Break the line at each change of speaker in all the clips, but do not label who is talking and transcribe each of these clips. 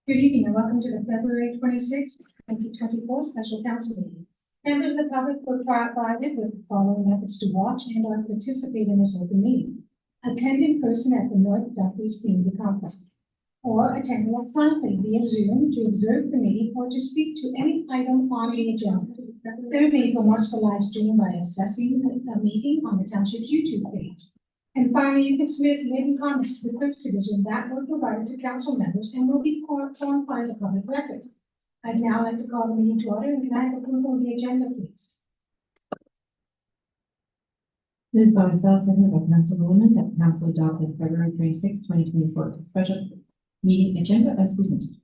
Good evening and welcome to the February 26, 2024 special council meeting. Members of the public were provided with the following methods to watch and or participate in this open meeting. Attend in person at the North Dumfries Community Complex, or attend electronically via Zoom to observe the meeting or to speak to any item on the agenda. Thirdly, you can watch the live stream by accessing the meeting on the township's YouTube page. And finally, you can submit written comments to the clerk's division that were provided to council members and will be formed by the public record. I'd now like to call the meeting to order, and can I have approval of the agenda, please?
Moved by myself, seconded by Councilwoman, that the council adopt the February 26, 2024 special meeting agenda as presented.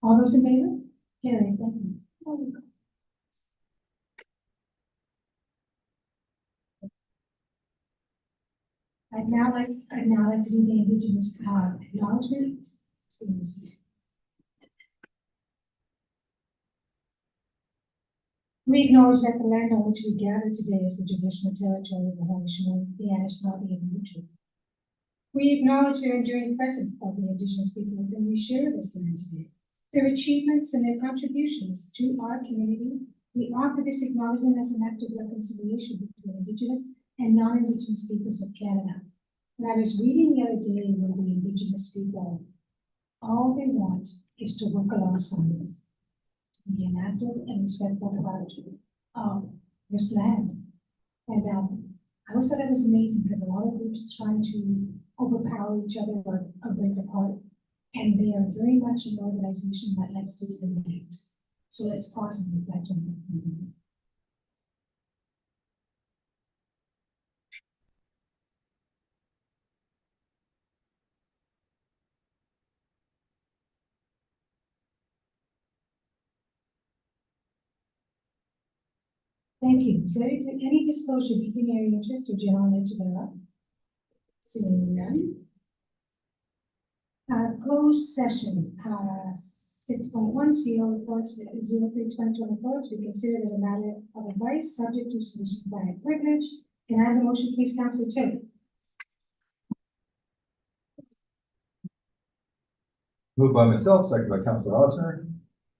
All those in favor? Carried. Thank you. I'd now like to do the Indigenous acknowledgement. We acknowledge that the land on which we gather today is the traditional territory of the Haudenosaunee, the Anishinaabe, and the Ute. We acknowledge their enduring presence of the Indigenous people with whom we share this land today, their achievements and their contributions to our community. We offer this acknowledgement as an act of reconciliation between Indigenous and non-Indigenous peoples of Canada. And I was reading the other day where the Indigenous people, all they want is to work alongside us, to be an active and respectful part of this land. And I always thought that was amazing because a lot of groups try to overpower each other or break apart. And they are very much an organization that likes to unite. So let's pause and reflect on that. Thank you. Is there any disclosure of pecuniary interest or general nature thereof? Seeing none. Closed session, 6.1 CO report 03/2024 to be considered as a matter of advice subject to submission by privilege. Can I have a motion, please, Councillor Taylor?
Moved by myself, second by Councillor Osmer.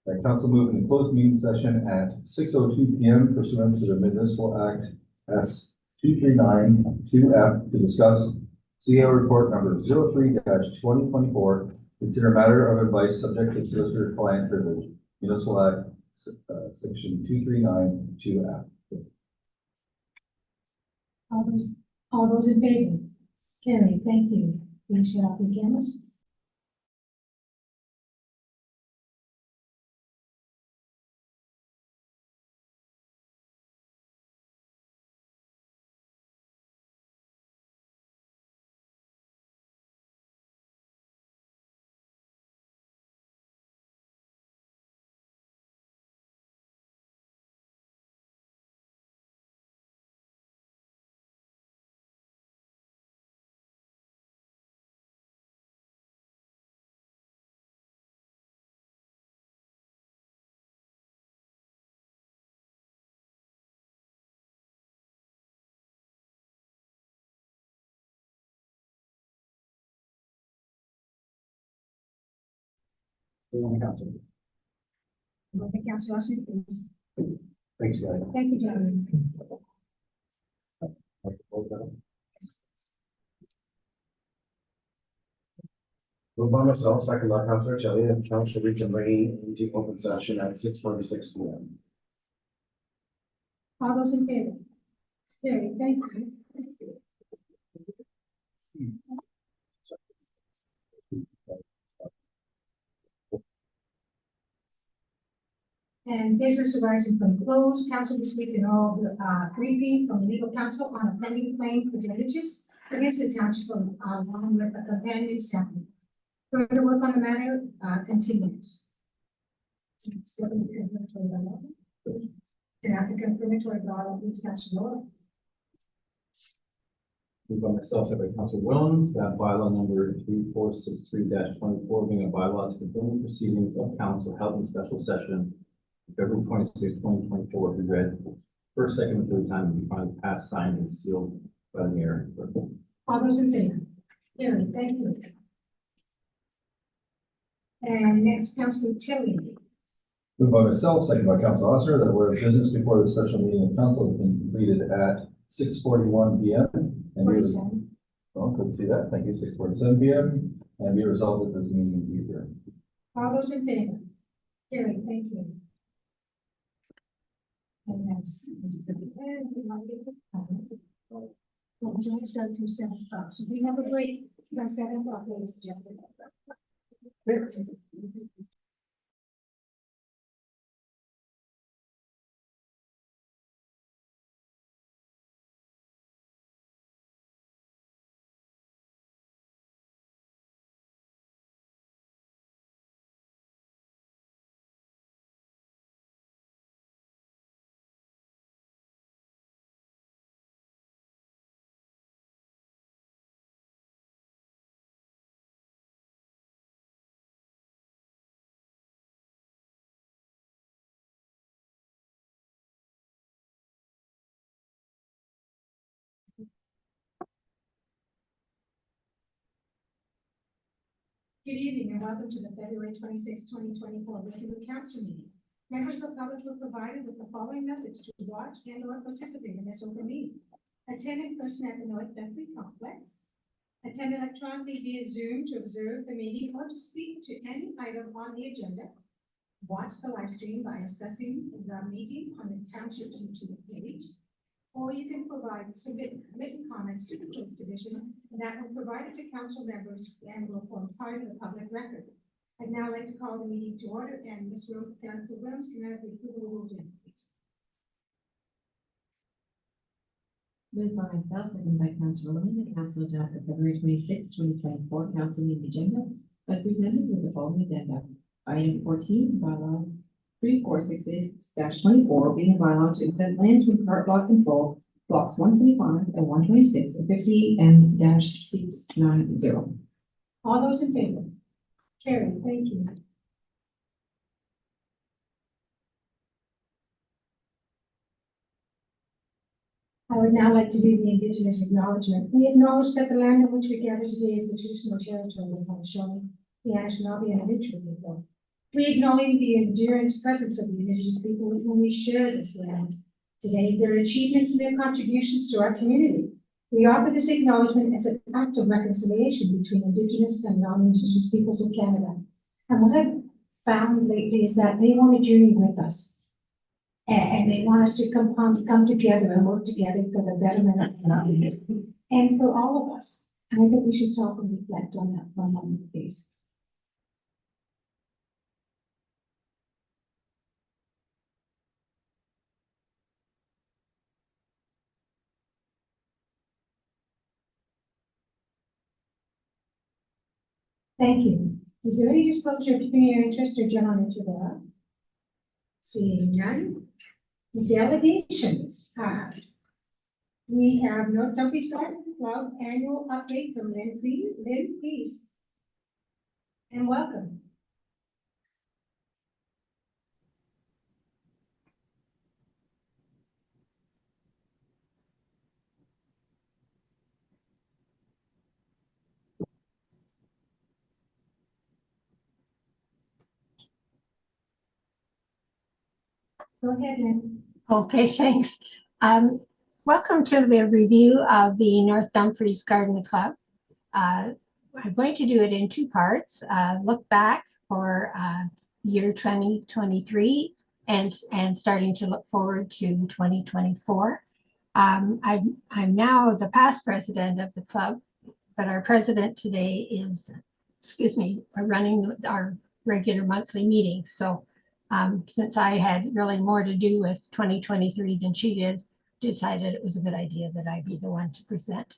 That council move in the closed meeting session at 6:02 p.m. pursuant to the Municipal Act S 2392F to discuss CO report number 03-2024. Consider matter of advice subject to solicitor client privilege. Municipal Act section 2392F.
All those in favor? Carried. Thank you. Please shut off your cameras.
Council.
Councillor Osmer, please.
Thanks, guys.
Thank you, gentlemen.
Moved by myself, second by Councillor Kelly, that the council reconvene into open session at 6:46 p.m.
All those in favor? Carried. Thank you. And business arising from closed, council received an oral briefing from legal counsel on a pending claim for damages against the township along with a companion staff. Further work on the matter continues. Still in the confirmatory ballot. And at the confirmatory ballot, please, Councilor Roy.
Moved by myself, second by Councilor Williams, that bylaw number 3463-24 being a bylaw to confirm proceedings of council held in special session February 26, 2024, be read first, second, and third time, and be finally passed, signed, and sealed by the mayor.
All those in favor? Carried. Thank you. And next, Councillor Tilly.
Moved by myself, second by Council Osmer, that whereas business before the special meeting of council has been completed at 6:41 p.m. and be res-
47.
Oh, couldn't see that. Thank you. 6:47 p.m. and be resolved that this meeting be adjourned.
All those in favor? Carried, thank you. And that's. Well, John's done through 7 o'clock, so we have a break from 7 o'clock, ladies and gentlemen. Good evening and welcome to the February 26, 2024 regular council meeting. Members of the public were provided with the following methods to watch and or participate in this open meeting. Attend in person at the North Bentley Complex. Attend electronically via Zoom to observe the meeting or to speak to any item on the agenda. Watch the live stream by accessing the meeting on the township YouTube page. Or you can submit written comments to the Clerk Division that were provided to council members and will form part of the public record. I'd now like to call the meeting to order, and Ms. Council Williams, can I have the approval of the agenda, please?
Moved by myself, second by Councilor Rowland, that council adopt the February 26, 2024 council meeting agenda as presented with the following addenda. Item 14, bylaw 3466-24, being a bylaw to accept lands from cart lot control, blocks 125 and 126 of 50M-690.
All those in favor? Carried, thank you. I would now like to do the Indigenous acknowledgement. We acknowledge that the land on which we gather today is the traditional territory of Haudenosaunee, the Anishinaabe, and Inukjuit people. We acknowledge the endurance presence of the Indigenous people with whom we share this land. Today, their achievements and their contributions to our community. We offer this acknowledgement as an act of reconciliation between Indigenous and non-Indigenous peoples of Canada. And what I've found lately is that they want to journey with us. And they want us to come together and work together for the betterment of the land and for all of us. And I think we should stop and reflect on that for a moment, please. Thank you. Is there any disclosure of pecuniary interest or general nature thereof? Seeing none. Delegations. We have North Dumfries Garden Club annual update from Lynn, please. And welcome. Go ahead, Lynn.
Okay, thanks. Welcome to the review of the North Dumfries Garden Club. I'm going to do it in 2 parts. Look back for year 2023 and starting to look forward to 2024. I'm now the past president of the club, but our president today is, we're running our regular monthly meetings. So since I had really more to do with 2023 than she did, decided it was a good idea that I be the one to present.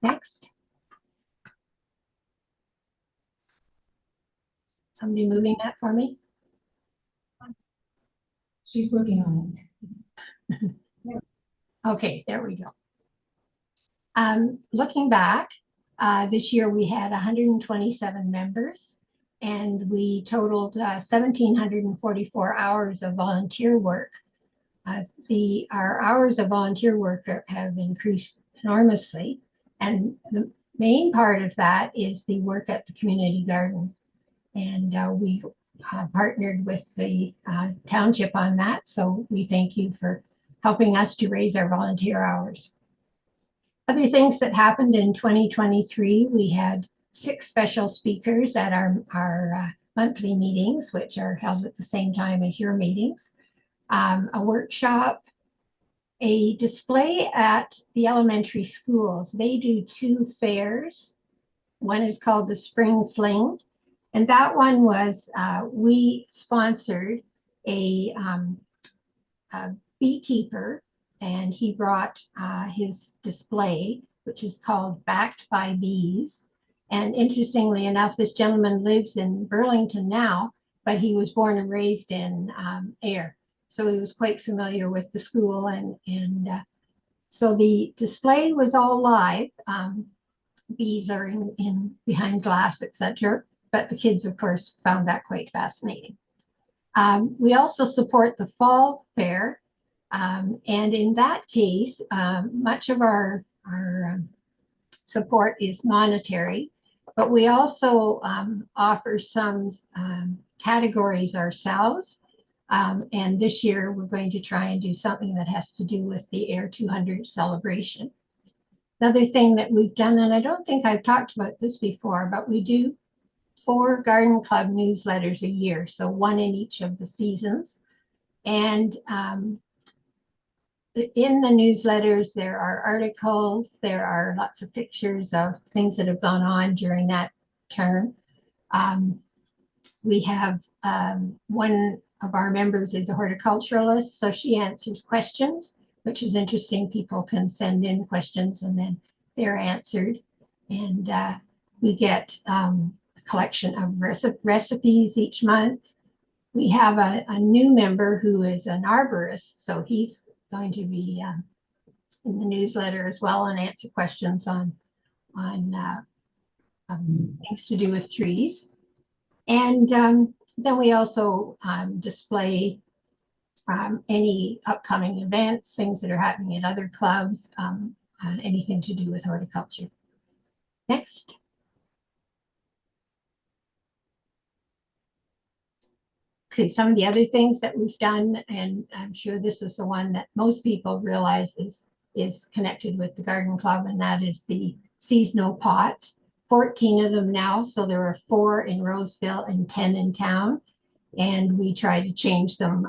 Next. Somebody moving that for me?
She's working on it.
Okay, there we go. Looking back, this year we had 127 members and we totaled 1,744 hours of volunteer work. Our hours of volunteer work have increased enormously, and the main part of that is the work at the community garden. And we partnered with the township on that. So we thank you for helping us to raise our volunteer hours. Other things that happened in 2023, we had 6 special speakers at our monthly meetings, which are held at the same time as your meetings. A workshop, a display at the elementary schools. They do 2 fairs. One is called the Spring Fling, and that one was, we sponsored a beekeeper, and he brought his display, which is called Backed by Bees. And interestingly enough, this gentleman lives in Burlington now, but he was born and raised in Ayr. So he was quite familiar with the school, and so the display was all live. Bees are in behind glass, etc. But the kids, of course, found that quite fascinating. We also support the fall fair, and in that case, much of our support is monetary, but we also offer some categories ourselves. And this year we're going to try and do something that has to do with the Ayr 200 celebration. Another thing that we've done, and I don't think I've talked about this before, but we do 4 garden club newsletters a year, so 1 in each of the seasons. And in the newsletters, there are articles, there are lots of pictures of things that have gone on during that term. We have one of our members is a horticulturalist, so she answers questions, which is interesting. People can send in questions and then they're answered. And we get a collection of recipes each month. We have a new member who is an arborist, so he's going to be in the newsletter as well and answer questions on things to do with trees. And then we also display any upcoming events, things that are happening at other clubs, anything to do with horticulture. Next. Okay, some of the other things that we've done, and I'm sure this is the one that most people realize is connected with the garden club, and that is the seasonal pots. 14 of them now, so there are 4 in Roseville and 10 in town, and we try to change them.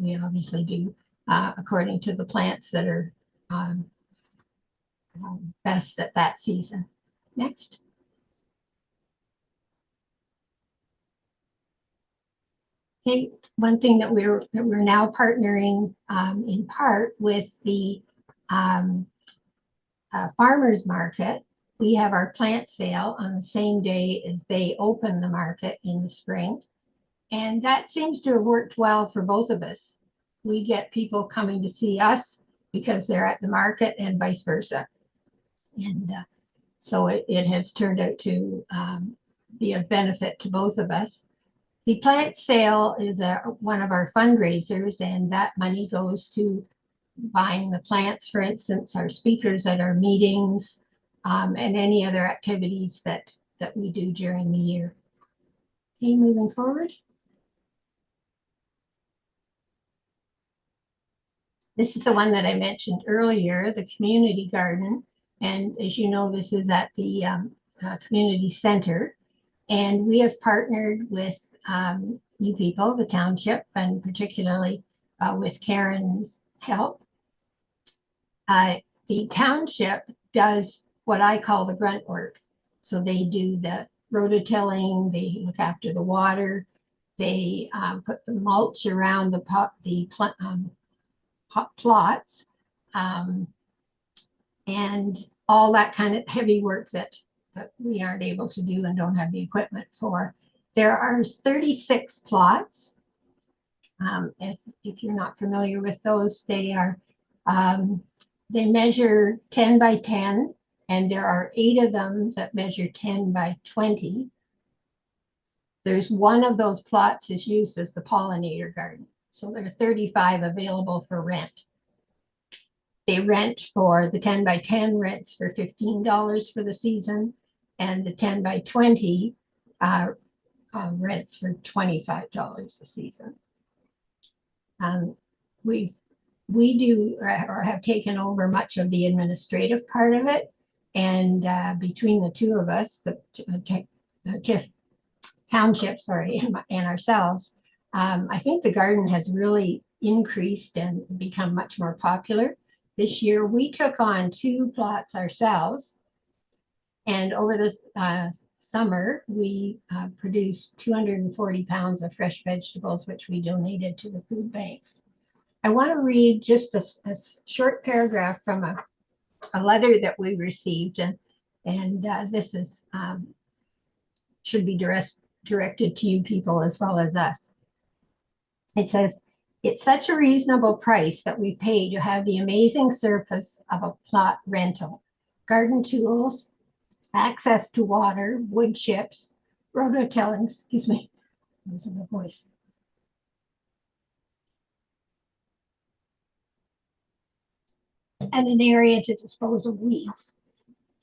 We obviously do according to the plants that are best at that season. Next. Okay, one thing that we're now partnering in part with the farmers market. We have our plant sale on the same day as they open the market in the spring. And that seems to have worked well for both of us. We get people coming to see us because they're at the market and vice versa. And so it has turned out to be a benefit to both of us. The plant sale is one of our fundraisers, and that money goes to buying the plants, for instance, our speakers at our meetings, and any other activities that we do during the year. Okay, moving forward. This is the one that I mentioned earlier, the community garden. And as you know, this is at the community center. And we have partnered with you people, the township, and particularly with Karen's help. The township does what I call the grunt work. So they do the rototilling, they look after the water, they put the mulch around the plots, and all that kind of heavy work that we aren't able to do and don't have the equipment for. There are 36 plots. If you're not familiar with those, they are they measure 10 by 10, and there are 8 of them that measure 10 by 20. There's one of those plots is used as the pollinator garden. So there are 35 available for rent. They rent for the 10 by 10 rents for $15 for the season, and the 10 by 20 rents for $25 a season. We do or have taken over much of the administrative part of it. And between the two of us, the township, sorry, and ourselves, I think the garden has really increased and become much more popular. This year, we took on 2 plots ourselves. And over the summer, we produced 240 pounds of fresh vegetables, which we donated to the food banks. I want to read just a short paragraph from a letter that we received, and this is should be directed to you people as well as us. It says, "It's such a reasonable price that we pay to have the amazing service of a plot rental, garden tools, access to water, wood chips, rototilling, excuse me, losing my voice, and an area to dispose of weeds.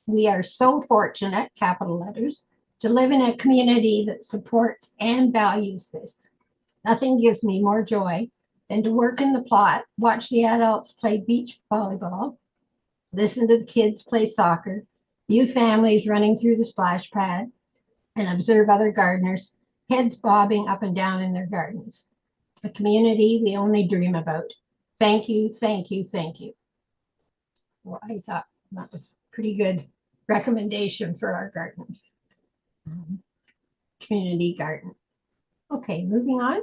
We are so fortunate, capital letters, to live in a community that supports and values this. Nothing gives me more joy than to work in the plot, watch the adults play beach volleyball, listen to the kids play soccer, view families running through the splash pad, and observe other gardeners, heads bobbing up and down in their gardens. A community we only dream about. Thank you, thank you, thank you." So I thought that was a pretty good recommendation for our gardens. Community garden. Okay, moving on.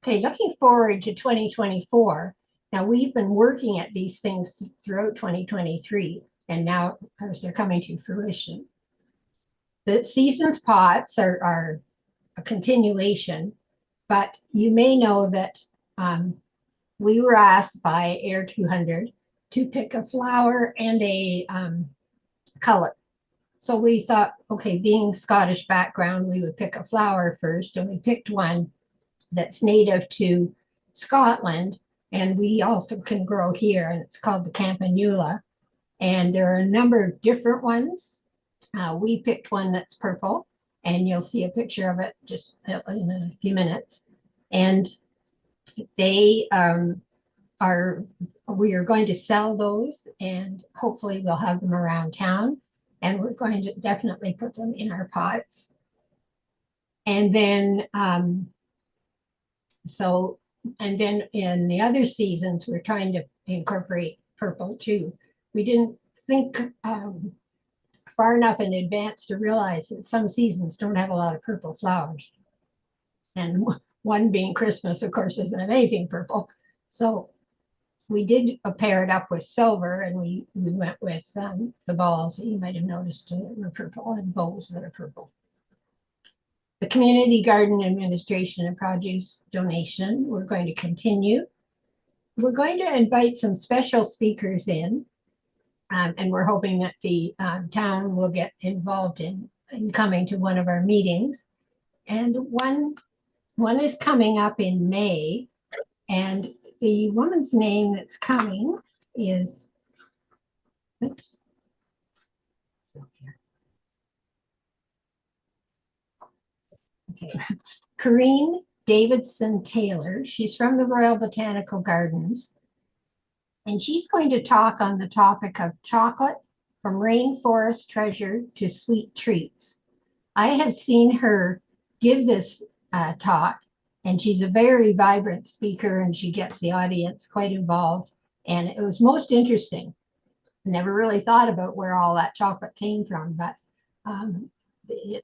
Okay, looking forward to 2024. Now, we've been working at these things throughout 2023, and now, of course, they're coming to fruition. The season's pots are a continuation, but you may know that we were asked by Air 200 to pick a flower and a color. So we thought, okay, being Scottish background, we would pick a flower first, and we picked one that's native to Scotland, and we also can grow here, and it's called the Campanula. And there are a number of different ones. We picked one that's purple, and you'll see a picture of it just in a few minutes. And they we are going to sell those, and hopefully we'll have them around town, and we're going to definitely put them in our pots. And then and then in the other seasons, we're trying to incorporate purple too. We didn't think far enough in advance to realize that some seasons don't have a lot of purple flowers. And one being Christmas, of course, isn't anything purple. So we did pair it up with silver, and we went with the balls that you might have noticed were purple, and bows that are purple. The community garden administration and produce donation, we're going to continue. We're going to invite some special speakers in, and we're hoping that the town will get involved in coming to one of our meetings. And one is coming up in May, and the woman's name that's coming is, oops. Okay, Corrine Davidson Taylor. She's from the Royal Botanical Gardens, and she's going to talk on the topic of chocolate from rainforest treasure to sweet treats. I have seen her give this talk, and she's a very vibrant speaker, and she gets the audience quite involved, and it was most interesting. I never really thought about where all that chocolate came from, but it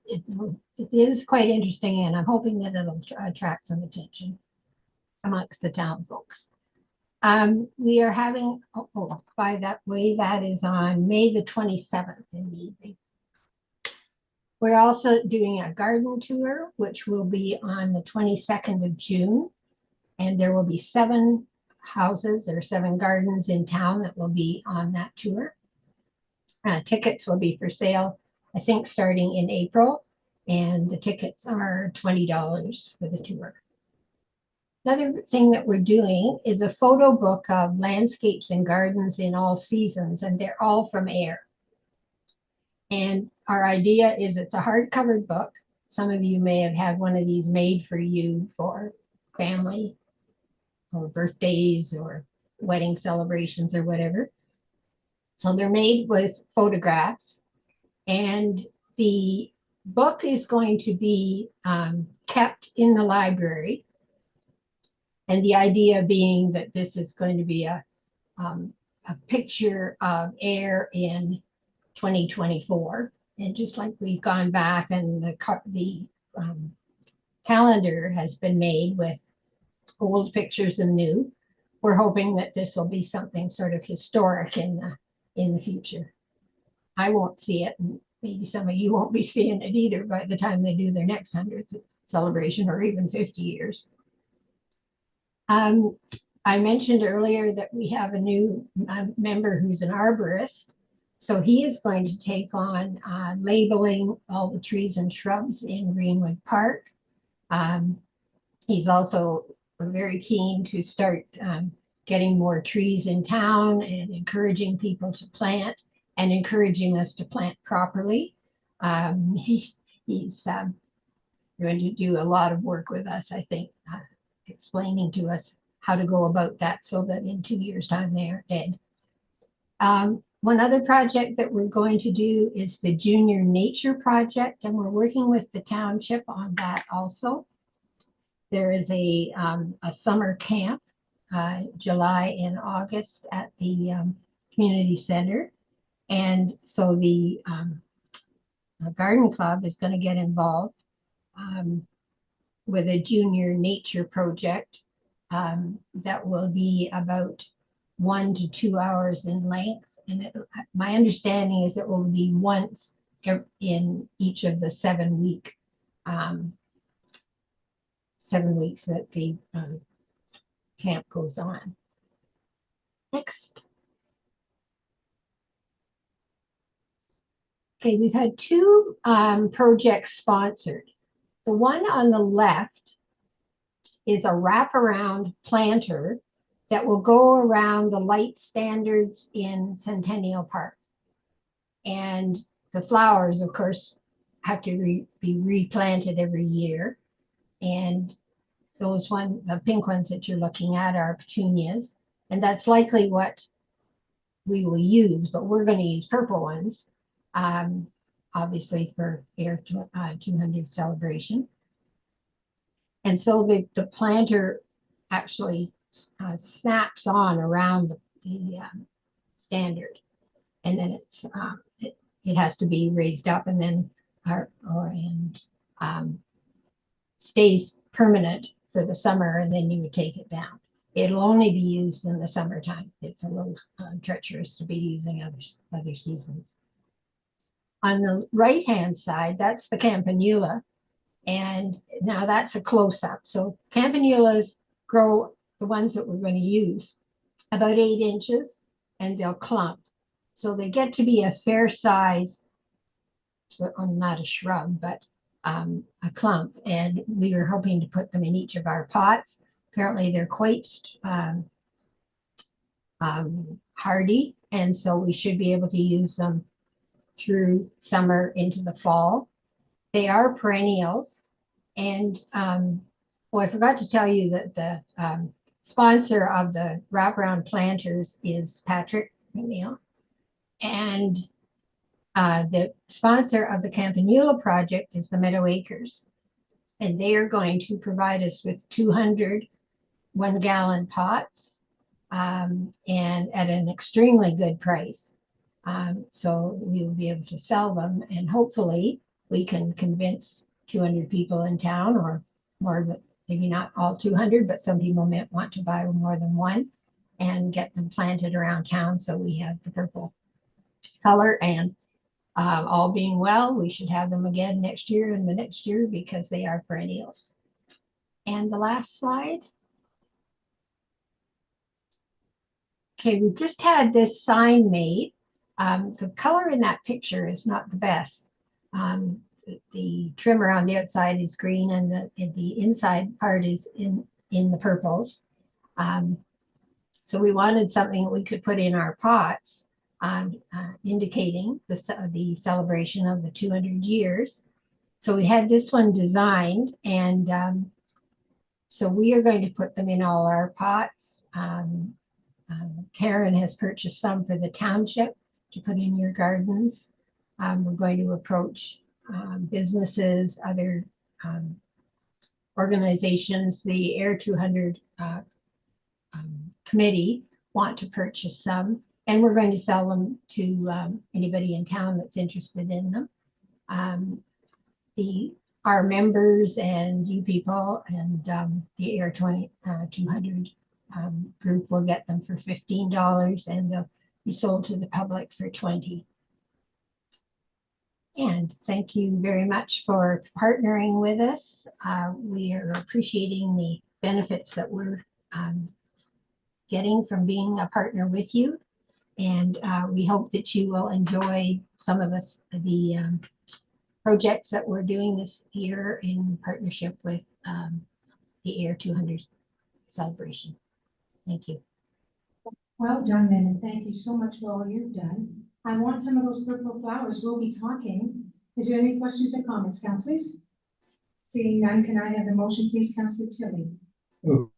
is quite interesting, and I'm hoping that it'll attract some attention amongst the town folks. We are having, by that way, that is on May the 27th in the evening. We're also doing a garden tour, which will be on the 22nd of June, and there will be 7 houses or 7 gardens in town that will be on that tour. Tickets will be for sale, I think, starting in April, and the tickets are $20 for the tour. Another thing that we're doing is a photo book of landscapes and gardens in all seasons, and they're all from AIR. And our idea is it's a hardcover book. Some of you may have had one of these made for you for family or birthdays or wedding celebrations or whatever. So they're made with photographs, and the book is going to be kept in the library. And the idea being that this is going to be a picture of Ayr in 2024. And just like we've gone back and the calendar has been made with old pictures and new, we're hoping that this will be something sort of historic in the future. I won't see it, and maybe some of you won't be seeing it either by the time they do their next 100th celebration or even 50 years. I mentioned earlier that we have a new member who's an arborist. So he is going to take on labeling all the trees and shrubs in Greenwood Park. He's also very keen to start getting more trees in town and encouraging people to plant and encouraging us to plant properly. He's going to do a lot of work with us, I think, explaining to us how to go about that so that in 2 years' time they aren't dead. One other project that we're going to do is the Junior Nature Project, and we're working with the township on that also. There is a summer camp, July and August at the community center. And so the garden club is going to get involved with a junior nature project that will be about 1 to 2 hours in length. And my understanding is it will be once in each of the 7 weeks that the camp goes on. Next. Okay, we've had 2 projects sponsored. The one on the left is a wraparound planter that will go around the light standards in Centennial Park. And the flowers, of course, have to be replanted every year. And the pink ones that you're looking at are petunias. And that's likely what we will use, but we're going to use purple ones, obviously for Ayr 200 celebration. And so the planter actually snaps on around the standard, and then it has to be raised up and then stays permanent for the summer, and then you would take it down. It'll only be used in the summertime. It's a little treacherous to be using other seasons. On the right-hand side, that's the campanula. And now that's a close-up. So campanulas grow, the ones that we're going to use, about 8 inches, and they'll clump. So they get to be a fair size, so not a shrub, but a clump. And we are hoping to put them in each of our pots. Apparently they're quite hardy, and so we should be able to use them through summer into the fall. They are perennials. And I forgot to tell you that the sponsor of the wraparound planters is Patrick McNeil. And the sponsor of the Campanula project is the Meadow Acres. And they are going to provide us with 200 1-gallon pots and at an extremely good price. So we will be able to sell them, and hopefully we can convince 200 people in town, or more, but maybe not all 200, but some people might want to buy more than one, and get them planted around town so we have the purple color. And all being well, we should have them again next year and the next year because they are perennials. And the last slide. Okay, we just had this sign made. The color in that picture is not the best. The trim around the outside is green, and the inside part is in the purples. So we wanted something that we could put in our pots indicating the celebration of the 200 years. So we had this one designed, and so we are going to put them in all our pots. Karen has purchased some for the township to put in your gardens. We're going to approach businesses, other organizations. The Air 200 committee want to purchase some, and we're going to sell them to anybody in town that's interested in them. Our members and you people and the Air 200 group will get them for $15, and they'll be sold to the public for $20. And thank you very much for partnering with us. We are appreciating the benefits that we're getting from being a partner with you. And we hope that you will enjoy some of the projects that we're doing this year in partnership with the Air 200 celebration. Thank you.
Well done, then, and thank you so much for all you've done. I want some of those purple flowers. We'll be talking. Is there any questions or comments, councillors? Seeing none, can I have a motion, please, Councillor Tilley?
Moved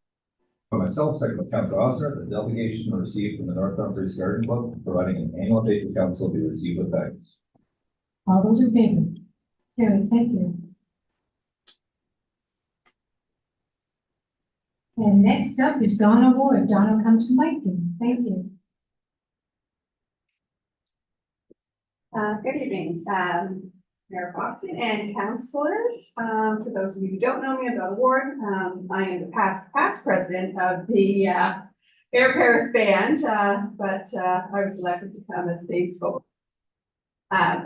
by myself, second by Councillor Osner, the delegation received from the North Dumfries Garden Club, providing an annual update to council be received with thanks.
All those in favor? Carried, thank you. And next up is Donna Ward. Donna, come to the mic, please. Thank you.
Good evening, Mayor Foxen and councillors. For those of you who don't know me, I'm Donna Ward. I am the past president of the Air Paris Band, but I was elected to come as the spokesperson,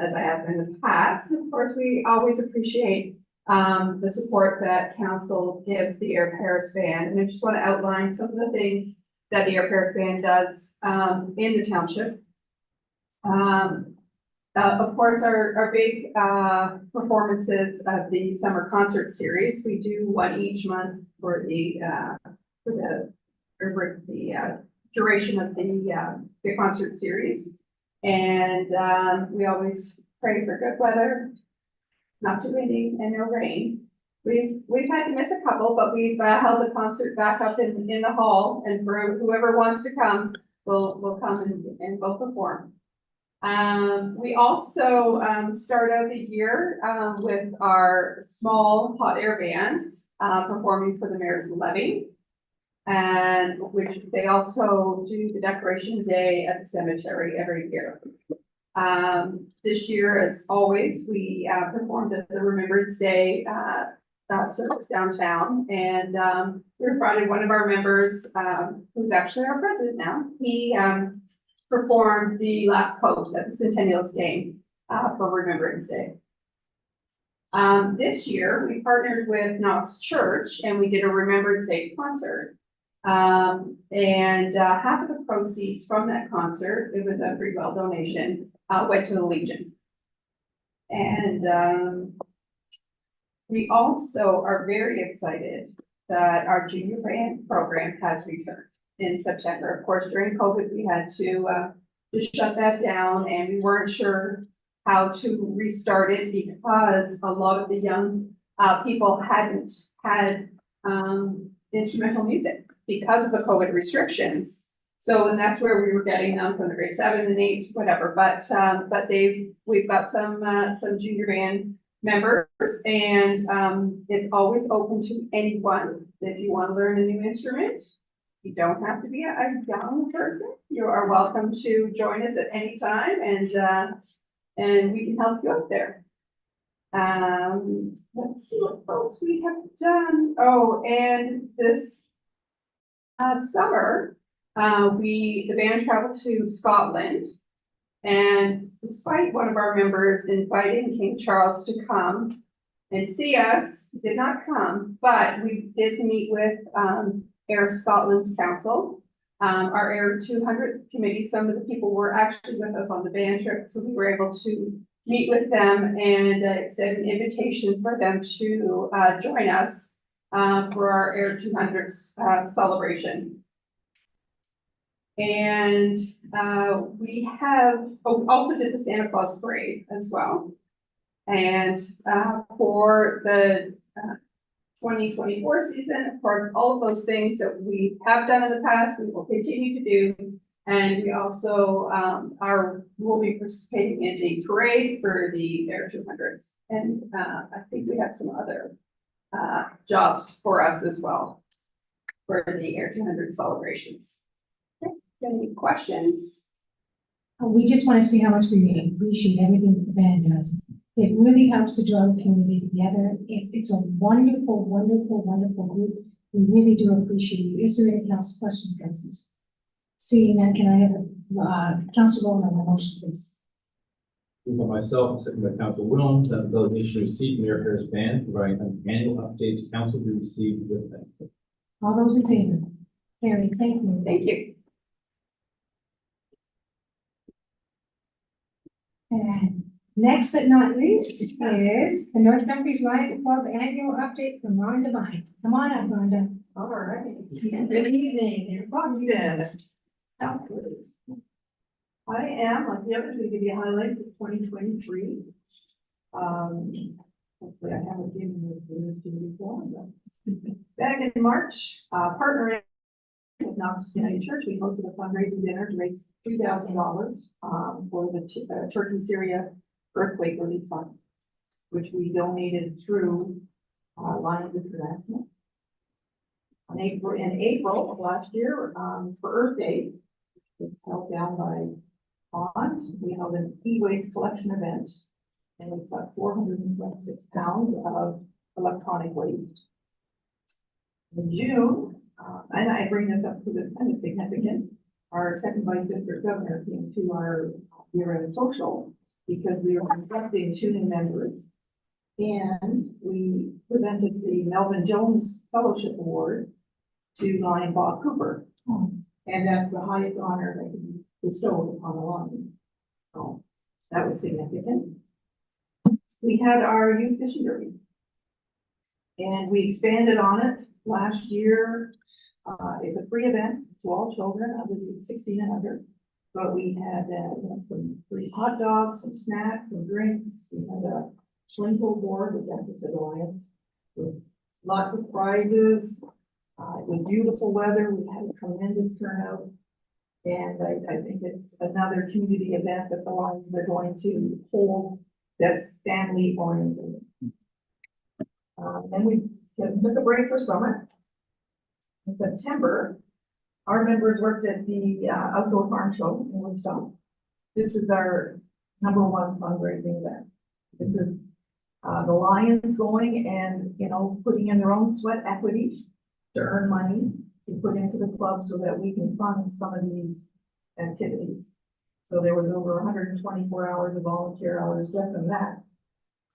as I have been in the past. And of course, we always appreciate the support that council gives the Air Paris Band. And I just want to outline some of the things that the Air Paris Band does in the township. Of course, our big performances of the summer concert series. We do one each month for the duration of the concert series, and we always pray for good weather, not too windy and no rain. We've had to miss a couple, but we've held the concert back up in the hall, and for whoever wants to come, will come and will perform. We also start out the year with our small hot air band performing for the mayor's levy, and which they also do the decoration day at the cemetery every year. This year, as always, we performed at the Remembrance Day service downtown, and we invited one of our members, who's actually our president now. He performed the last post at the Centennials game for Remembrance Day. This year, we partnered with Knox Church and we did a Remembrance Day concert. And half of the proceeds from that concert, it was a free will donation, went to the Legion. And we also are very excited that our junior band program has returned in September. Of course, during COVID, we had to just shut that down, and we weren't sure how to restart it because a lot of the young people hadn't had instrumental music because of the COVID restrictions. So, and that's where we were getting them from the grade 7 and 8, whatever. But we've got some junior band members, and it's always open to anyone if you want to learn a new instrument. You don't have to be a young person. You are welcome to join us at any time, and we can help you out there. Let's see what else we have done. Oh, and this summer, the band traveled to Scotland, and despite one of our members inviting King Charles to come and see us, he did not come, but we did meet with Air Scotland's council, our Air 200 committee. Some of the people were actually with us on the band trip, so we were able to meet with them and extend an invitation for them to join us for our Air 200 celebration. And, we have, also did the Santa Claus parade as well. And, for the, 2024 season, of course, all of those things that we have done in the past, we will continue to do. And we also, will be participating in the parade for the Air 200s. And, I think we have some other, jobs for us as well for the Air 200 celebrations. Okay, any questions?
We just want to see how much we appreciate everything that the band does. It really helps to draw the community together. It's a wonderful, wonderful, wonderful group. We really do appreciate you. Is there any council questions, councilors? Seeing none, can I have a council roll on the motion, please?
Moved by myself, second by Council Williams, that the delegation receive Mayor Harris Band, providing an annual update to council be received with thanks.
All those in favor? Carrie, thank you.
Thank you.
And next but not least is the North Dumfries Lions Club annual update from Rhonda Vine. Come on up, Rhonda.
All right, good evening, in Foxton. Councilors. I am, like the others, going to give you highlights of 2023. Hopefully I haven't given this to you before, but back in March, partnering with Knox United Church, we hosted a fundraising dinner to raise $3,000 for the Turkey Syria Earthquake Relief Fund, which we donated through Lions International. In April of last year, for Earth Day, which was held down by Bond, we held an e-waste collection event, and we collected 426 pounds of electronic waste. In June, and I bring this up because it's kind of significant, our second vice district governor came to our year-end social because we were inducting 2 new members, and we presented the Melvin Jones Fellowship Award to Lion Bob Cooper. And that's the highest honor that can be bestowed upon a lion. So that was significant. We had our youth fishing derby. And we expanded on it last year. It's a free event to all children under 16 and under. But we had some free hot dogs, some snacks, some drinks. We had a swing pool board with Deficit Alliance with lots of prizes. It was beautiful weather. We had a tremendous turnout. And I think it's another community event that the Lions are going to hold that's family oriented. Then we took a break for summer. In September, our members worked at the Outdoor Farm Show in Woodstock. This is our #1 fundraising event. This is the Lions going and, putting in their own sweat equity to earn money to put into the club so that we can fund some of these activities. So there was over 124 hours of volunteer hours just in that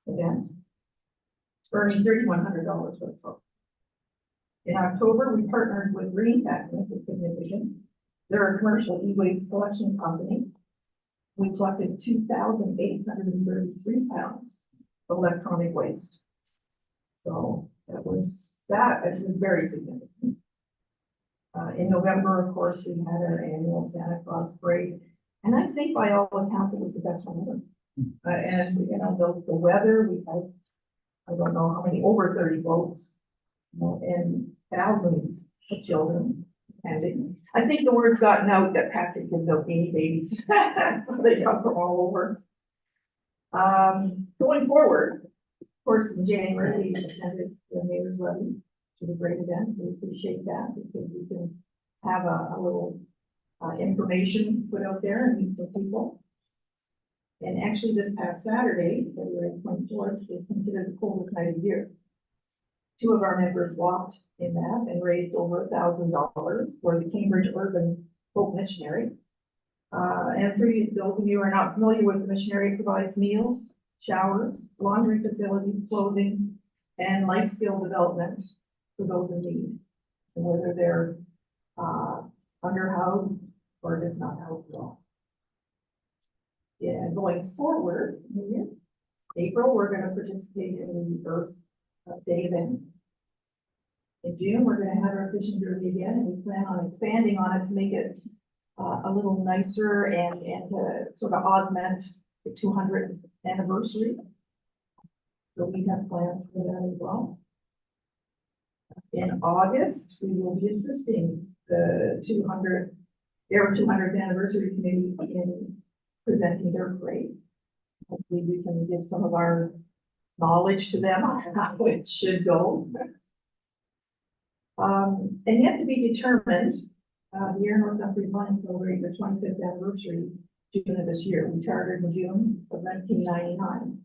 event, earning $3,100 for itself. In October, we partnered with Green Tech, which is significant. They're a commercial e-waste collection company. We collected 2,833 pounds of electronic waste. So that was very significant. In November, of course, we had our annual Santa Claus parade. And I think by all accounts, it was the best one ever. And, the weather, we had, I don't know how many, over 30 boats, and thousands of children. And I think the word's gotten out that Patrick gives out beanie babies. So they come from all over. Going forward, of course, in January, we attended the Mayor's Levy, which was a great event. We appreciate that because we can have a little information put out there and meet some people. And actually, this past Saturday, February 24th, is considered the coldest night of the year. 2 of our members walked in that and raised over $1,000 for the Cambridge Urban Hope Missionary. And for those of you who are not familiar with the missionary, provides meals, showers, laundry facilities, clothing, and life skill development for those in need, whether they're underhoused or just not housed at all. Yeah, going forward, in April, we're going to participate in the Earth Day event. In June, we're going to have our fishing derby again, and we plan on expanding on it to make it a little nicer and to sort of augment the 200th anniversary. So we have plans for that as well. In August, we will be assisting the 200th anniversary committee in presenting their parade. Hopefully we can give some of our knowledge to them on how it should go. And yet to be determined, the Air North Dumfries Lions celebrate their 25th anniversary June of this year. We chartered in June of 1999.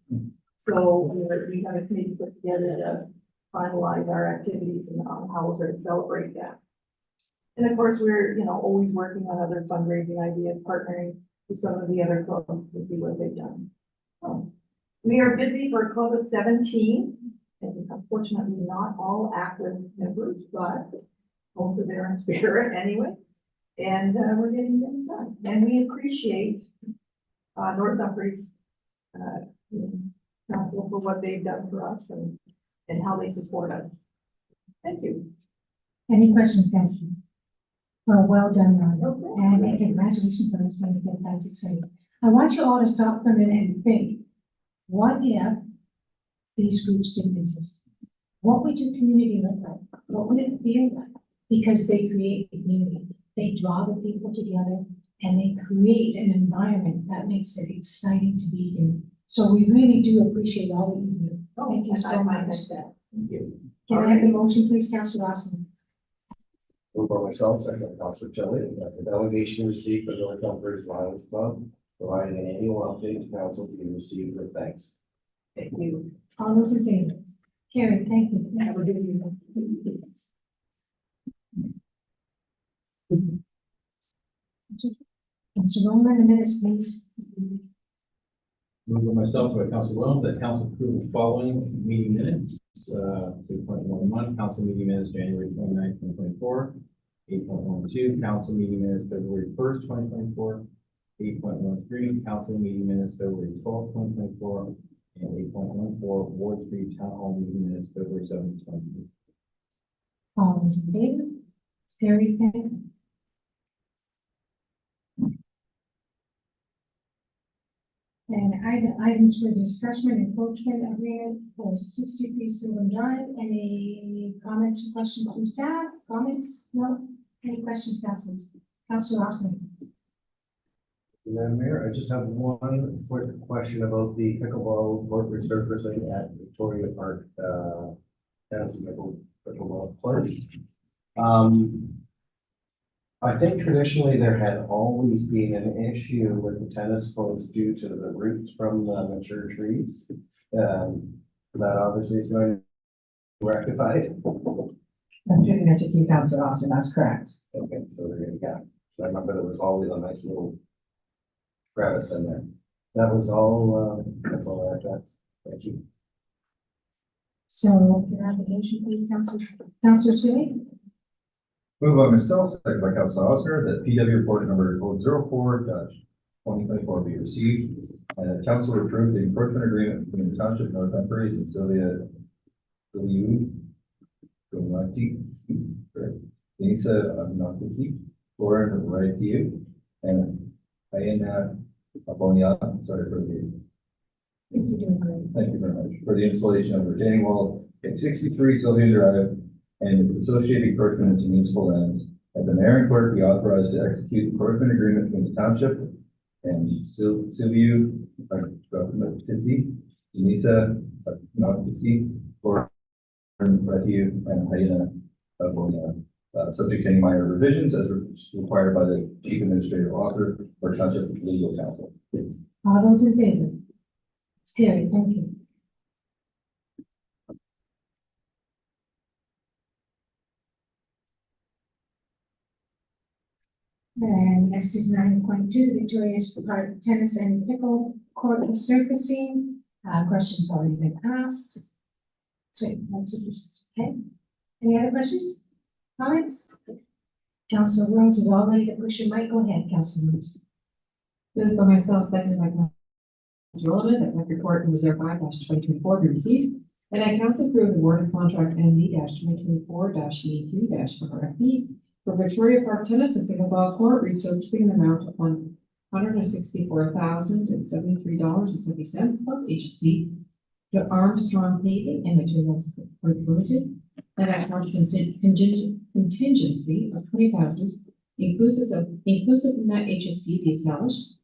So we have a committee put together to finalize our activities and on how we're going to celebrate that. And of course, we're, always working on other fundraising ideas, partnering with some of the other clubs to see what they've done. We are busy for a club of 17, and unfortunately not all active members, but home to their spirit anyway. And we're getting things done. And we appreciate North Dumfries Council for what they've done for us and how they support us. Thank you.
Any questions, Councillor? Well done, Rhonda, and congratulations on the 25th, that's exciting. I want you all to stop for a minute and think, what if these groups didn't exist? What would your community look like? What would it feel like? Because they create community, they draw the people together, and they create an environment that makes it exciting to be here. So we really do appreciate all that you do. Thank you so much.
Thank you.
Can I have a motion, please, Councillor Austin?
Moved by myself, second by Councillor Kelly, that the delegation received the North Dumfries Lions Club, providing an annual update to council to be received with thanks.
Thank you.
All those in favor? Carrie, thank you. Have a good evening. Councillor Roman, the minutes, please.
Moved by myself, by Council Williams, that council approve the following meeting minutes. 2.11, council meeting minutes, January 29th, 2024. 8.12, council meeting minutes, February 1st, 2024. 8.13, council meeting minutes, February 12th, 2024. And 8.14, Ward 3 Town Hall meeting minutes, February 7th, 2024.
All those in favor? It's carried, thank you. And items for discussion and encroachment agreement for 63 Sylvan Drive. Any comments or questions from staff? Comments? No? Any questions, councilors? Councillor Austin.
Madam Mayor, I just have one quick question about the pickleball court resurfacing at Victoria Park, as pickleball court. I think traditionally there had always been an issue with the tennis courts due to the roots from the mature trees. That obviously is going to be rectified.
I'm giving it to you, Councillor Austin, that's correct.
Okay, so there you go. I remember there was always a nice little crevice in there. That was all, that's all I have. Thank you.
So, your application, please, Councillor Tilly.
Moved by myself, second by Councilor Osner, that PW report number 04-2024 be received. And that council approved the encroachment agreement between the Township of North Dumfries and Sylvia Denisa Nantisi, Lauren Right to you, and Ayana Abonia, sorry for the. Thank you very much for the installation of the retaining wall at 63 Sylvia Drive and associated encroachment into municipal lands. That the mayor and clerk be authorized to execute the encroachment agreement between the township and Sylvia Nantisi, Denisa Nantisi, Lauren Right to you, and Ayana Abonia. Subject to any minor revisions as required by the chief administrative officer or township legal counsel.
All those in favor? It's carried, thank you. And next is 9.2, Victoria's Park Tennis and Pickle Court resurfacing. Questions already been asked. Sweet, that's what this is, okay? Any other questions? Comments? Councilor Rose is all ready to push your mic. Go ahead, Councilor Rose.
Moved by myself, seconded by Councilor Sullivan, that record report in Reserve 5-2024 be received. And I council approve the award of contract MD-2024-83-RFP For Victoria Park Tennis and Pickleball Court, researching an amount of $164,073.70 plus HST to Armstrong Paving and Materials Limited, and that project contingency of $20,000 inclusive of net HST be established,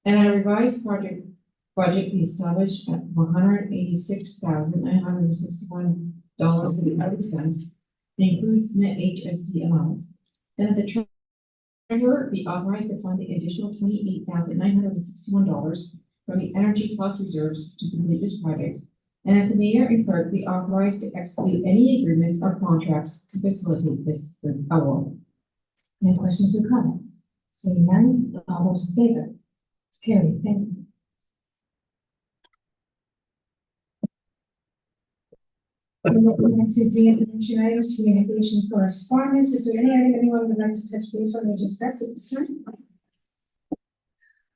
and a revised project budget be established at $186,961.30. Includes net HST allowance, and that the treasurer be authorized to fund the additional $28,961 from the energy cost reserves to complete this project, and that the mayor and clerk be authorized to execute any agreements or contracts to facilitate this award.
Any questions or comments? Seeing none, all those in favor? It's carried. Thank you. Next is the information items, communication correspondence. Is there any item anyone would like to touch base on or discuss at this time?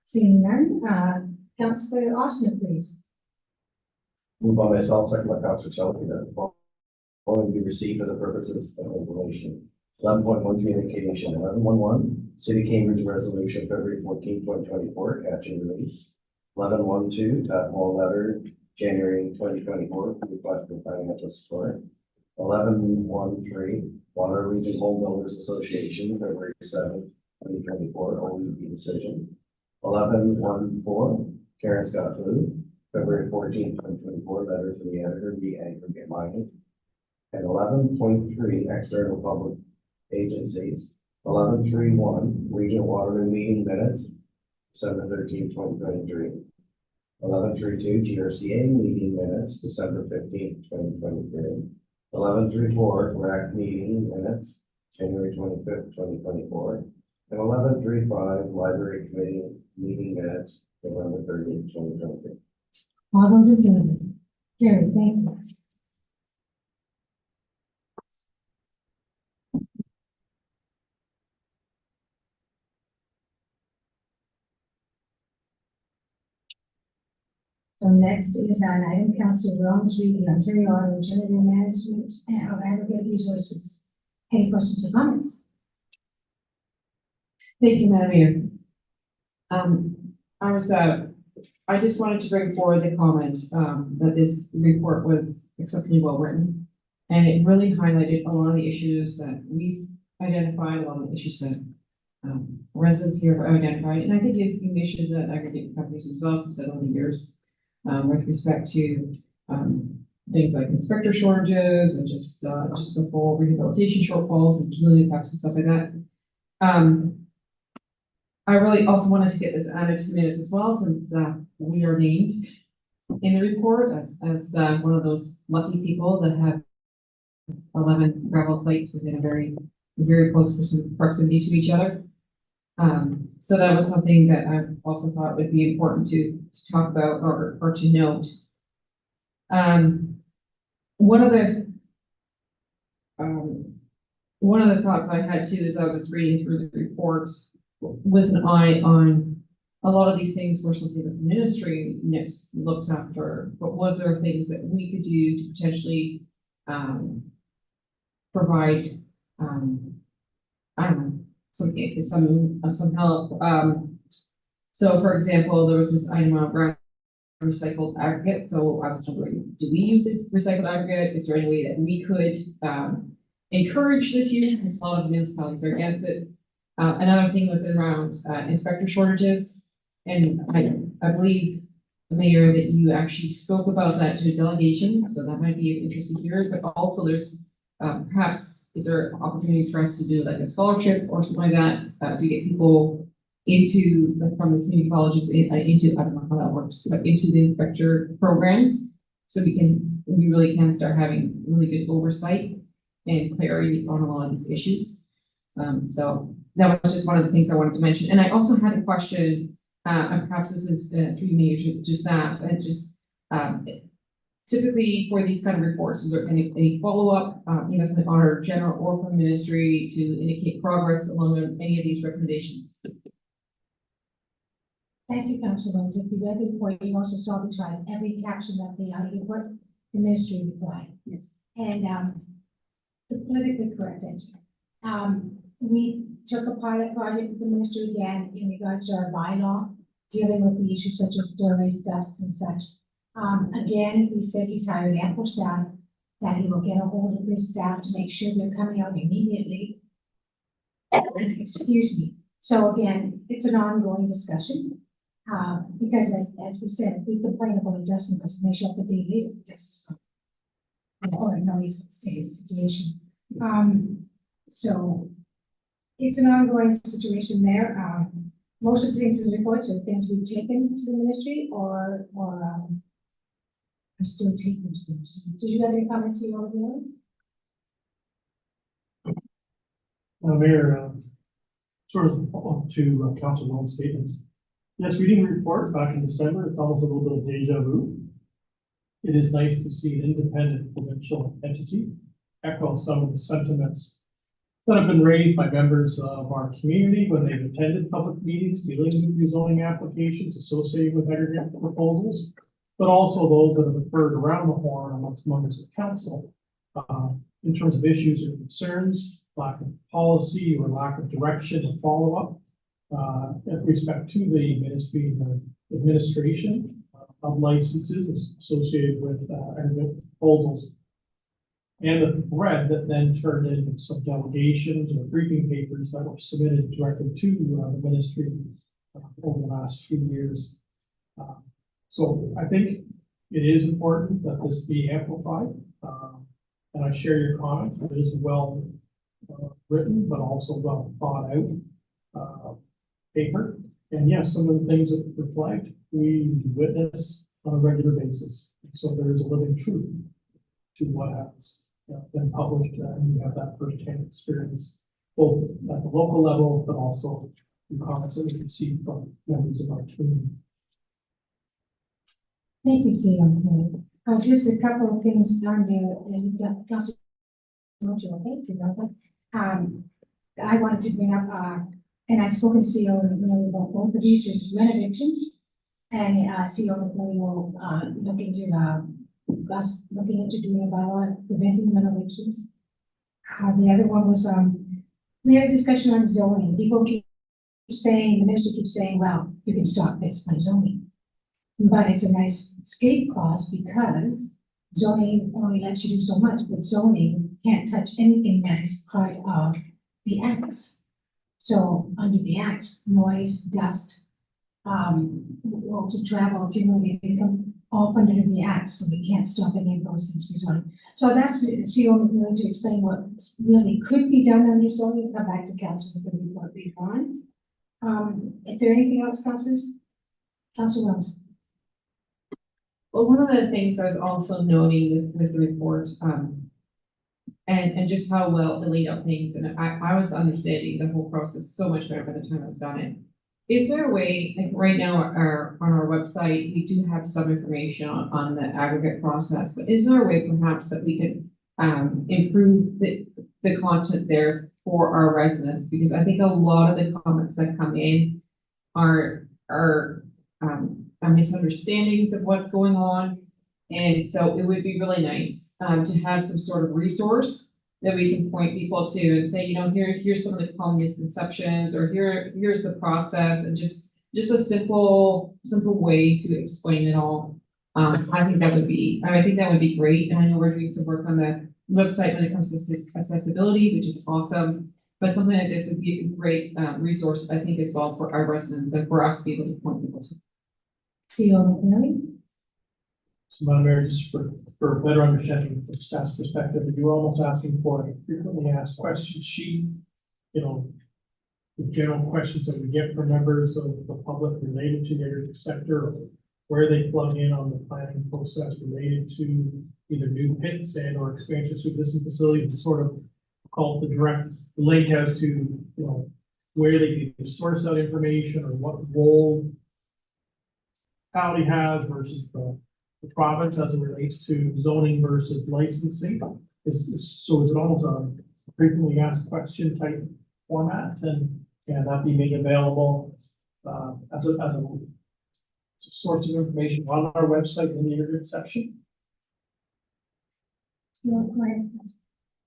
Seeing none, Councillor Austin, please.
Moved by myself, second by Councillor Shelby, that the following be received for the purposes of information. 11.1 communication, 11.11, City of Cambridge Resolution, February 14, 2024, catch and release. 11.12, Tadpole letter, January 2024, request for financial support. 11.13, Water Region Home Builders Association, February 7, 2024, OEP decision. 11.14, Karen Scott Food, February 14, 2024, letter to the editor, the aggregate mining. And 11.3, external public agencies. 11.31, Regional Waterman meeting minutes, December 13, 2023. 11.32, GRCA meeting minutes, December 15, 2023. 11.34, RAC meeting minutes, January 25th, 2024. And 11.35, Library Committee meeting minutes, November 30th, 2023.
All those in favor? Carried. Thank you. So next is an item, Councillor Williams, read the Ontario Auto General Management of Aggregate Resources. Any questions or comments?
Thank you, Madam Mayor. I just wanted to bring forward the comment, that this report was exceptionally well written. And it really highlighted a lot of the issues that we've identified, a lot of the issues that, residents here have identified. And I think the issues that aggregate companies have also said over the years, with respect to, things like inspector shortages and just the whole rehabilitation shortfalls and community effects and stuff like that. I really also wanted to get this added to the minutes as well, since we are named in the report as one of those lucky people that have 11 gravel sites within a very close proximity to each other. So that was something that I also thought would be important to talk about or to note. One of the thoughts I had too, as I was reading through the report, with an eye on a lot of these things were something that the ministry next looks after, but was there things that we could do to potentially provide, I don't know, some help. So for example, there was this item around recycled aggregate. So I was wondering, do we use recycled aggregate? Is there any way that we could encourage this use? Because a lot of municipalities are against it. Another thing was around inspector shortages. And I believe, Mayor, that you actually spoke about that to a delegation. So that might be interesting to hear, but also there's perhaps, is there opportunities for us to do like a scholarship or something like that to get people into from the community colleges into, I don't know how that works, but into the inspector programs, so we really can start having really good oversight and clarity on a lot of these issues. So that was just one of the things I wanted to mention. And I also had a question, and perhaps this is through me to staff, and just typically for these kind of reports, is there any follow-up, either from the Auditor General or from the ministry to indicate progress along any of these recommendations?
Thank you, Councilor Williams. If you read the report, you also saw the tribe, every caption of the audit report, the ministry replied.
Yes.
And the politically correct answer. we took a pilot project to the ministry again in regards to our bylaw, dealing with the issues such as doorways, dusts and such. Again, he said he's hired ample staff, that he will get a hold of his staff to make sure they're coming out immediately. Excuse me. So again, it's an ongoing discussion. Because as we said, we complain about a dust because they show up a day later, dust is gone. Or no, he's the same situation. So it's an ongoing situation there. Most of the things in the reports are things we've taken to the ministry or are still taken to the ministry. Did you have any comments you want to
Mayor, sort of to Council Williams' statements. Yes, reading the report back in December, it's almost a little bit of deja vu. It is nice to see an independent provincial entity echo some of the sentiments that have been raised by members of our community when they've attended public meetings dealing with rezoning applications associated with aggregate proposals, but also those that have occurred around the horn amongst members of council in terms of issues or concerns, lack of policy or lack of direction or follow-up with respect to the ministry and the administration of licenses associated with aggregate proposals. And the thread that then turned into some delegations or briefing papers that were submitted directly to the ministry over the last few years. So I think it is important that this be amplified. And I share your comments. It is well written, but also well thought out paper. And yes, some of the things that reflect, we witness on a regular basis. So there is a living truth to what has been published, and you have that firsthand experience, both at the local level, but also the comments that we receive from members of our community.
Thank you, CEO. Just a couple of things on the Council. Thank you, Robert. I wanted to bring up, and I've spoken to CEO really about both of these, is renovictions, and CEO really will look into us looking into doing a bylaw preventing renovations. The other one was we had a discussion on zoning. People keep saying, the minister keeps saying, well, you can stop this by zoning. But it's a nice escape clause because zoning only lets you do so much, but zoning can't touch anything that is part of the acts. So under the acts, noise, dust, well, to travel, accumulated income, all funded in the acts, so we can't stop any of those things for zoning. So that's CEO really to explain what really could be done under zoning. Come back to council with the report later on. Is there anything else, councilors? Council Wells.
Well, one of the things I was also noting with the report, and just how well it laid out things, and I was understanding the whole process so much better by the time I was done it. Is there a way, like right now, on our website, we do have some information on the aggregate process, but is there a way perhaps that we could improve the content there for our residents? Because I think a lot of the comments that come in are misunderstandings of what's going on. And so it would be really nice to have some sort of resource that we can point people to and say, here's some of the common misconceptions, or here's the process, and just a simple way to explain it all. I think that would be great. And I know we're doing some work on the website when it comes to accessibility, which is awesome. But something like this would be a great resource, I think, as well for our residents and for us to be able to point people to.
CEO McNally.
So, Madam Mayor, just for a better understanding from staff's perspective, you're almost asking for a frequently asked question sheet, the general questions that we get from members of the public related to the energy sector, or where they plug in on the planning process related to either new pits and or expansions to existing facilities, to sort of call it the direct link as to, where they can source that information or what role county has versus the province as it relates to zoning versus licensing. So it's almost a frequently asked question type format, and that be made available as a source of information on our website in the internet section.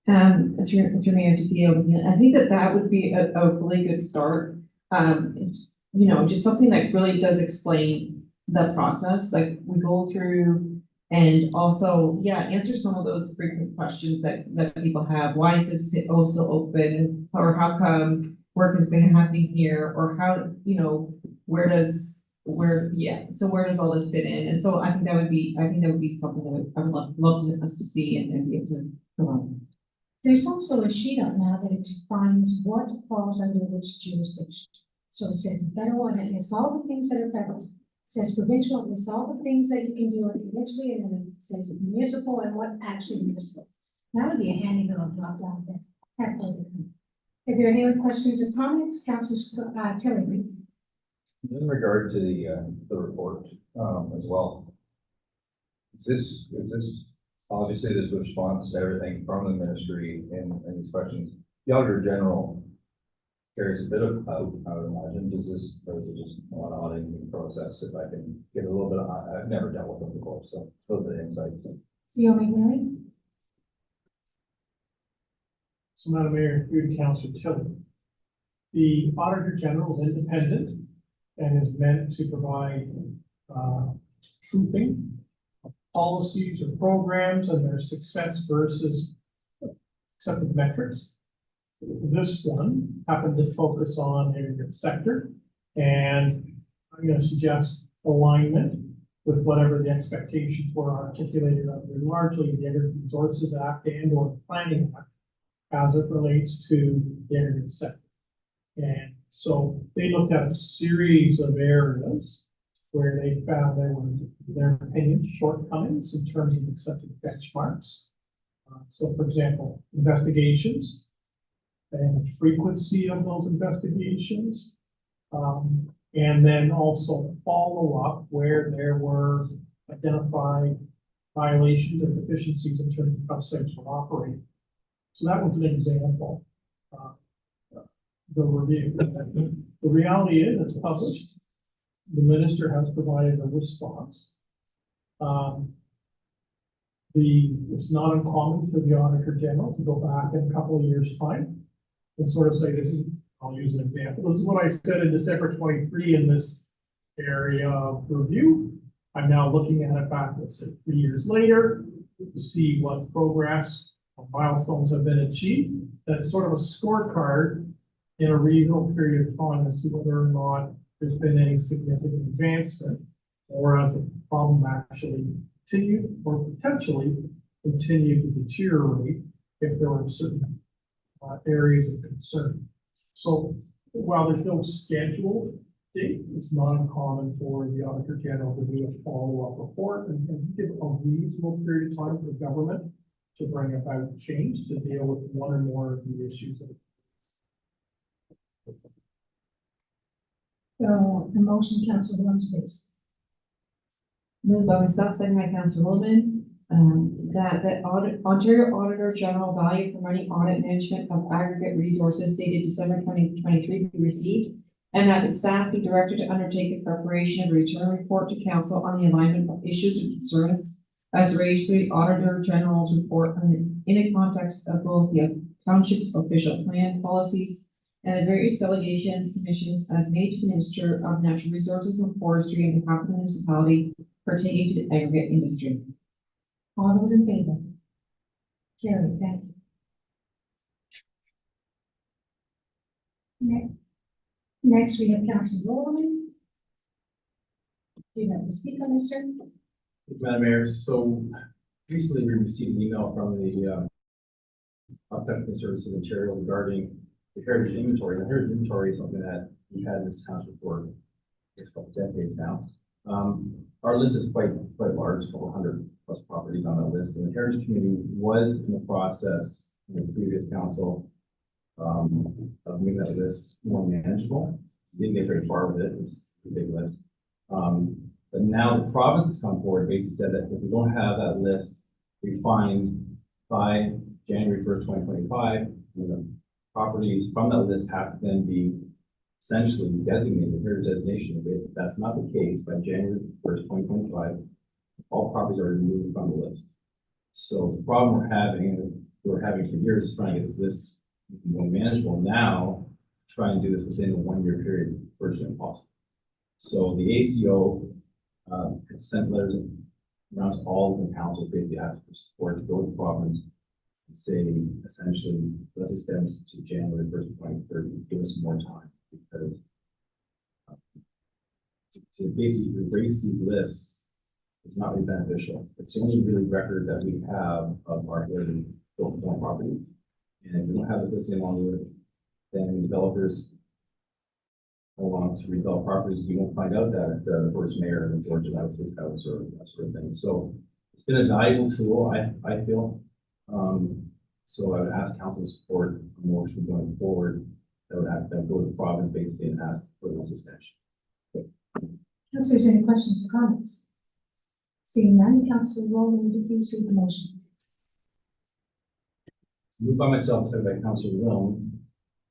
Through Mayor DeCio, I think that would be a really good start. Just something that really does explain the process, like we go through and also, answer some of those frequent questions that people have. Why is this pit also open? Or how come work has been happening here? Or how, where does all this fit in? And so I think that would be something that I would love us to see and be able to provide.
There's also a sheet out now that it defines what falls under which jurisdiction. So it says federal and it lists all the things that are federal. It says provincial, it lists all the things that you can do provincially, and then it says municipal and what actually municipal. That would be a handy little drop down there. If there are any other questions or comments, Councilor Tillery.
In regard to the report, as well. Is this, obviously there's a response to everything from the ministry and these questions. The Auditor General carries a bit of out, I would imagine. Or is it just an auditing process? If I can get a little bit I've never dealt with them before, so a little bit of insight.
CEO McNally.
So Madam Mayor, through to Councilor Tillery. The Auditor General is independent and is meant to provide truthing of policies or programs and their success versus accepted metrics. This one happened to focus on the sector, and I'm going to suggest alignment with whatever the expectations were articulated under largely the Energy Resources Act and or the Planning Act as it relates to the energy sector. And so they looked at a series of areas where they found there were, in their opinion, shortcomings in terms of accepted benchmarks. So for example, investigations and the frequency of those investigations, and then also follow up where there were identified violations or deficiencies in terms of how sites were operating. So that was an example. The review. The reality is it's published. The minister has provided a response. It's not uncommon for the Auditor General to go back in a couple of years' time and sort of say, I'll use an example. This is what I said in December 23 in this area of review. I'm now looking at it back, let's say 3 years later, to see what progress or milestones have been achieved. That's sort of a scorecard in a reasonable period of time as to whether or not there's been any significant advancement, or as the problem actually continued or potentially continue to deteriorate if there are certain areas of concern. So while there's no scheduled date, it's not uncommon for the Auditor General to do a follow-up report and give a reasonable period of time for the government to bring about change to deal with one or more of the issues.
So the motion, Councilor Williams, please.
Moved by myself, second by Councilor Williman, that the Ontario Auditor General value for money audit management of aggregate resources dated December 2023 be received, and that the staff be directed to undertake the preparation of a return report to council on the alignment of issues and concerns as raised through the Auditor General's report in a context of both the township's official plan policies and the various delegations, submissions as made to the Minister of Natural Resources and Forestry and behalf of the municipality pertaining to the aggregate industry.
All those in favor? Carried, thank you. Next, we have Councilor Williman. Do you have to speak on this, sir?
Madam Mayor, so recently we received an email from the Professional Services Ontario regarding the heritage inventory. The heritage inventory is something that we've had in this township for a couple of decades now. Our list is quite large, a couple hundred plus properties on that list, and the Heritage Committee was in the process in the previous council of making that list more manageable. Didn't get very far with it. It's a big list. But now the province has come forward and basically said that if we don't have that list refined by January 1st, 2025, the properties from that list have to then be essentially designated heritage designation. If that's not the case, by January 1st, 2025, all properties are removed from the list. So the problem we're having, we're having for years, trying to get this list more manageable. Now, try and do this within a 1 year period, virtually impossible. So the ACO, has sent letters around to all of the councils, basically asking for support to go to the province and say, essentially, let's extend this to January 1st, 2030, give us more time, because to basically erase these lists is not really beneficial. It's the only really record that we have of our ability to build on property. And if we don't have this list any longer, then developers hold on to redevelop properties, you won't find out that the first mayor in Georgia that was his house or that sort of thing. So it's been a valuable tool, I feel. So I would ask council support a motion going forward that would have to go to the province basically and ask for this extension.
Councilors, any questions or comments? Seeing none, Councilor Rowland, would you please read the motion?
Moved by myself, seconded by Councilor Wilms.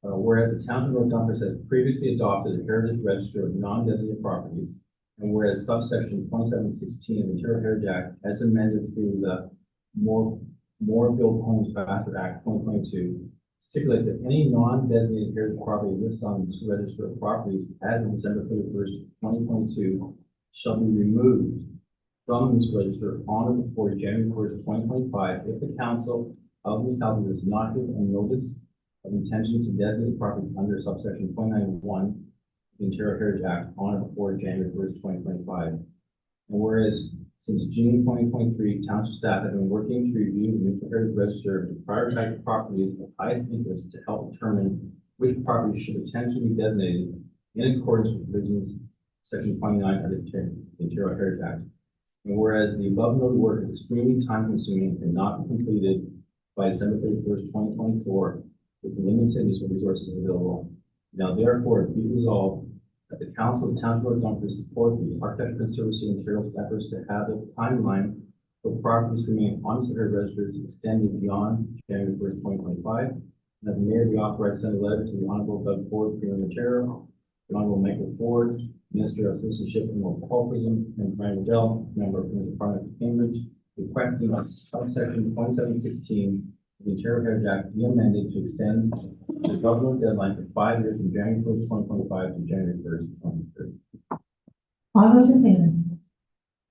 Whereas the town of North Dumfries has previously adopted a heritage register of non-designated properties, and whereas subsection 2716 of the Ontario Heritage Act, as amended through the More Built Homes Faster Act 2022, stipulates that any non-designated heritage property listed on this register of properties as of December 31st, 2022, shall be removed from this register on or before January 1st, 2025, if the council of the municipality does not give a notice of intention to designate property under subsection 29(1) of the Ontario Heritage Act on or before January 1st, 2025. And whereas since June 2023, township staff have been working to review the municipal heritage register to prioritize properties of highest interest to help determine which properties should potentially be designated in accordance with provisions section 29 of the Ontario Heritage Act. And whereas the above noted work is extremely time consuming and not be completed by December 31st, 2024, with limited resources available. Now therefore be resolved that the Council of the Township of Dumfries support the Architecture Conservancy Ontario's efforts to have the timeline for properties remaining on the registers extended beyond January 1st, 2025. And that the mayor be authorized to send a letter to the Honorable Doug Ford, Premier of Ontario, the Honorable Michael Ford, Minister of Citizenship and Multiculturalism, and Brian Waddell, Member of the Department of Cambridge, requesting that subsection 2716 of the Ontario Heritage Act be amended to extend the government deadline for 5 years from January 1st, 2025 to January 1st, 2030.
All those in favor?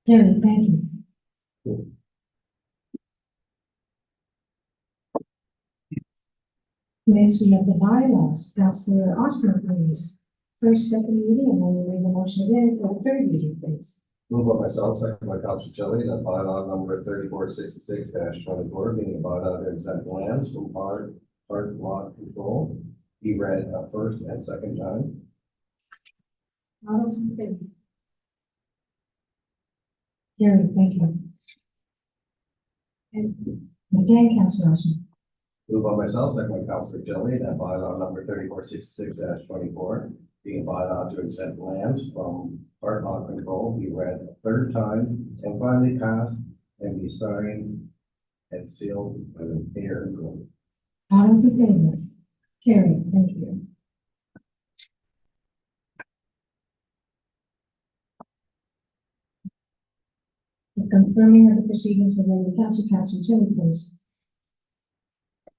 Carried, thank you. Next, we have the bylaws. Councilor Austin, please. First, second reading, and then we'll read the motion again for the third reading, please.
Moved by myself, second by Councilor Jelly, that bylaw number 3466-24, being a bylaw to exempt lands from hard lot control, be read a first and second time.
All those in favor? Carried, thank you. And again, Councilor Austin.
Moved by myself, second by Councilor Jelly, that bylaw number 3466-24, being a bylaw to exempt lands from hard lot control, be read a third time and finally passed and be signed and sealed by the mayor and clerk.
All those in favor? Carried, thank you. The confirming of the proceedings of the council, Councilor Tilly, please.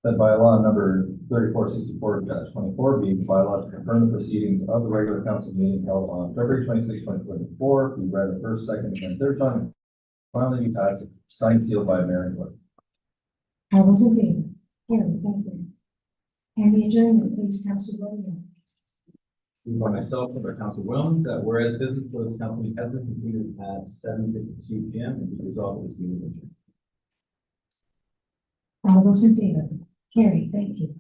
That bylaw number 3464-24 being bylaw to confirm the proceedings of the regular council meeting held on February 26, 2024, be read the first, second, and third time. Finally, be passed, signed, sealed by mayor and clerk.
All those in favor? Carried, thank you. And the adjournment, please, Councilor Rowland.
Moved by myself and by Councilor Williams, that whereas business for the company has been completed at 7:52 p.m. and be resolved that this meeting is adjourned.
All those in favor? Carried, thank you.